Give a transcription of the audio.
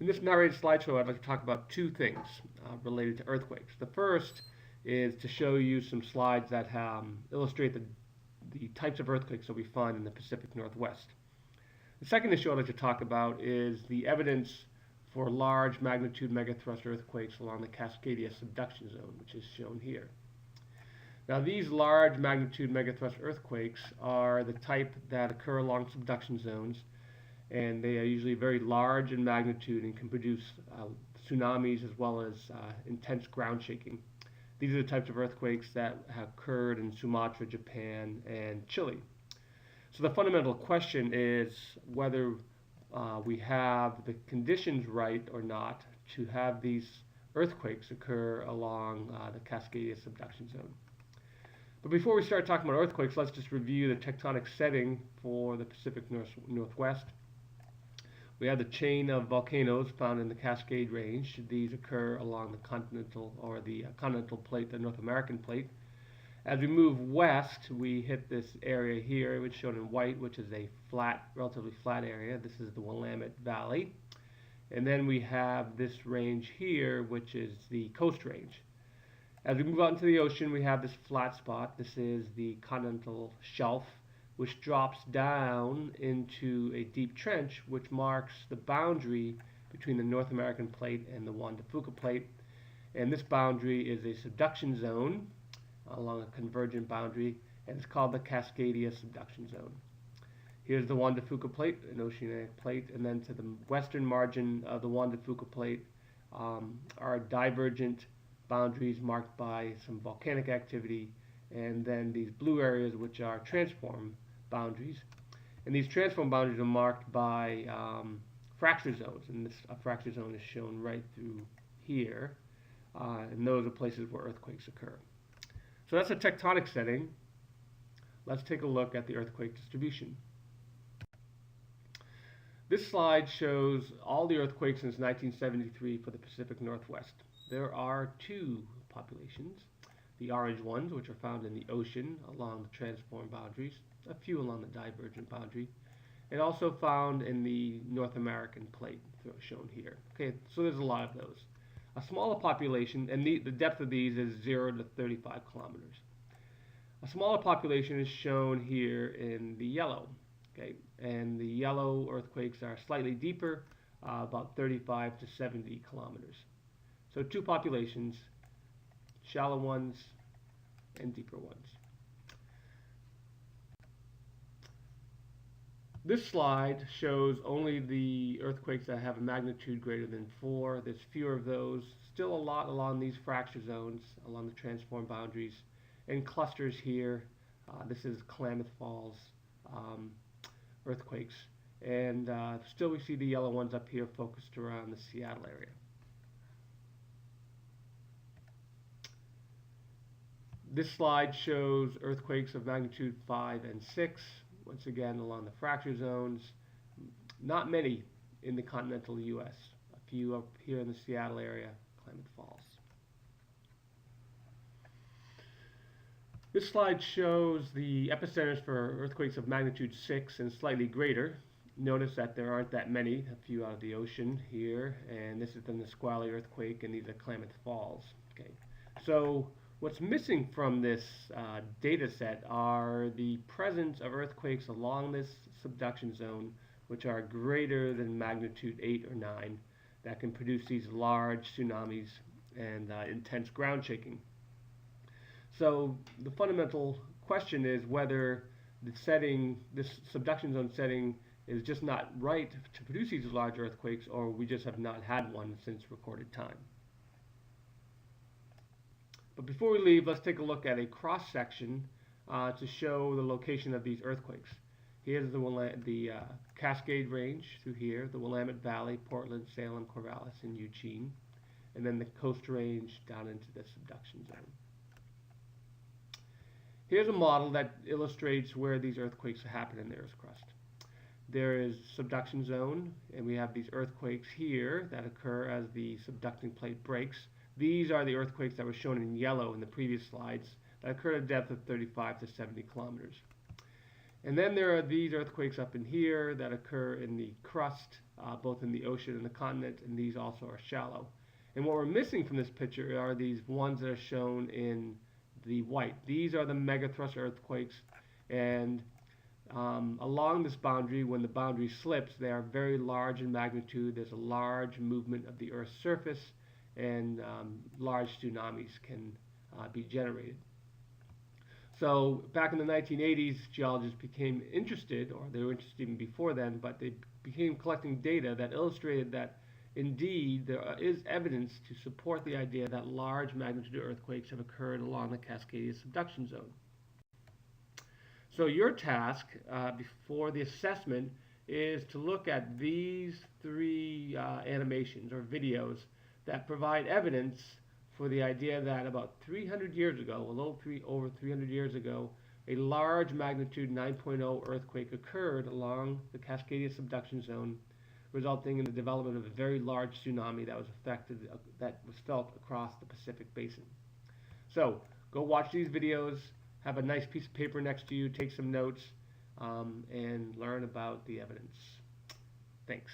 In this narrated slideshow, I'd like to talk about two things related to earthquakes. The first is to show you some slides that illustrate the types of earthquakes that we find in the Pacific Northwest. The second issue I'd like to talk about is the evidence for large magnitude megathrust earthquakes along the Cascadia subduction zone, which is shown here. Now, these large magnitude megathrust earthquakes are the type that occur along subduction zones, and they are usually very large in magnitude and can produce tsunamis as well as intense ground shaking. These are the types of earthquakes that have occurred in Sumatra, Japan, and Chile. So the fundamental question is whether we have the conditions right or not to have these earthquakes occur along the Cascadia subduction zone. But before we start talking about earthquakes, let's just review the tectonic setting for the Pacific Northwest. We have the chain of volcanoes found in the Cascade Range. These occur along the continental plate, the North American plate. As we move west, we hit this area here, which is shown in white, which is a relatively flat area. This is the Willamette Valley. And then we have this range here, which is the Coast Range. As we move out into the ocean, we have this flat spot. This is the continental shelf, which drops down into a deep trench, which marks the boundary between the North American plate and the Juan de Fuca plate. And this boundary is a subduction zone along a convergent boundary, and it's called the Cascadia subduction zone. Here's the Juan de Fuca plate, an oceanic plate, and then to the western margin of the Juan de Fuca plate are divergent boundaries marked by some volcanic activity, and then these blue areas, which are transform boundaries. And these transform boundaries are marked by fracture zones, and this fracture zone is shown right through here, and those are places where earthquakes occur. So that's a tectonic setting. Let's take a look at the earthquake distribution. This slide shows all the earthquakes since 1973 for the Pacific Northwest. There are two populations, the orange ones, which are found in the ocean along the transform boundaries, a few along the divergent boundary, and also found in the North American plate, shown here. Okay, so there's a lot of those. A smaller population, and the depth of these is 0 to 35 kilometers. A smaller population is shown here in the yellow. Okay, and the yellow earthquakes are slightly deeper, about 35 to 70 kilometers. So two populations, shallow ones and deeper ones. This slide shows only the earthquakes that have a magnitude greater than 4. There's fewer of those, still a lot along these fracture zones, along the transform boundaries, and clusters here. This is Klamath Falls earthquakes, and still we see the yellow ones up here focused around the Seattle area. This slide shows earthquakes of magnitude 5 and 6, once again along the fracture zones. Not many in the continental U.S., a few up here in the Seattle area, Klamath Falls. This slide shows the epicenters for earthquakes of magnitude 6 and slightly greater. Notice that there aren't that many, a few out of the ocean here, and this is the Nisqually earthquake, and these are Klamath Falls. Okay, so what's missing from this data set are the presence of earthquakes along this subduction zone, which are greater than magnitude 8 or 9, that can produce these large tsunamis and intense ground shaking. So the fundamental question is whether the setting, this subduction zone setting, is just not right to produce these large earthquakes, or we just have not had one since recorded time. But before we leave, let's take a look at a cross-section to show the location of these earthquakes. Here's the Cascade Range through here, the Willamette Valley, Portland, Salem, Corvallis, and Eugene, and then the Coast Range down into the subduction zone. Here's a model that illustrates where these earthquakes happen in the Earth's crust. There is subduction zone, and we have these earthquakes here that occur as the subducting plate breaks. These are the earthquakes that were shown in yellow in the previous slides that occur at a depth of 35 to 70 kilometers. And then there are these earthquakes up in here that occur in the crust, both in the ocean and the continent, and these also are shallow. And what we're missing from this picture are these ones that are shown in the white. These are the megathrust earthquakes, and along this boundary, when the boundary slips, they are very large in magnitude. There's a large movement of the Earth's surface, and large tsunamis can be generated. So back in the 1980s, geologists became interested, or they were interested even before then, but they became collecting data that illustrated that indeed there is evidence to support the idea that large magnitude earthquakes have occurred along the Cascadia subduction zone. So your task before the assessment is to look at these three animations or videos that provide evidence for the idea that about 300 years ago, over 300 years ago, a large magnitude 9.0 earthquake occurred along the Cascadia subduction zone, resulting in the development of a very large tsunami that was felt across the Pacific Basin. So go watch these videos, have a nice piece of paper next to you, take some notes, and learn about the evidence. Thanks.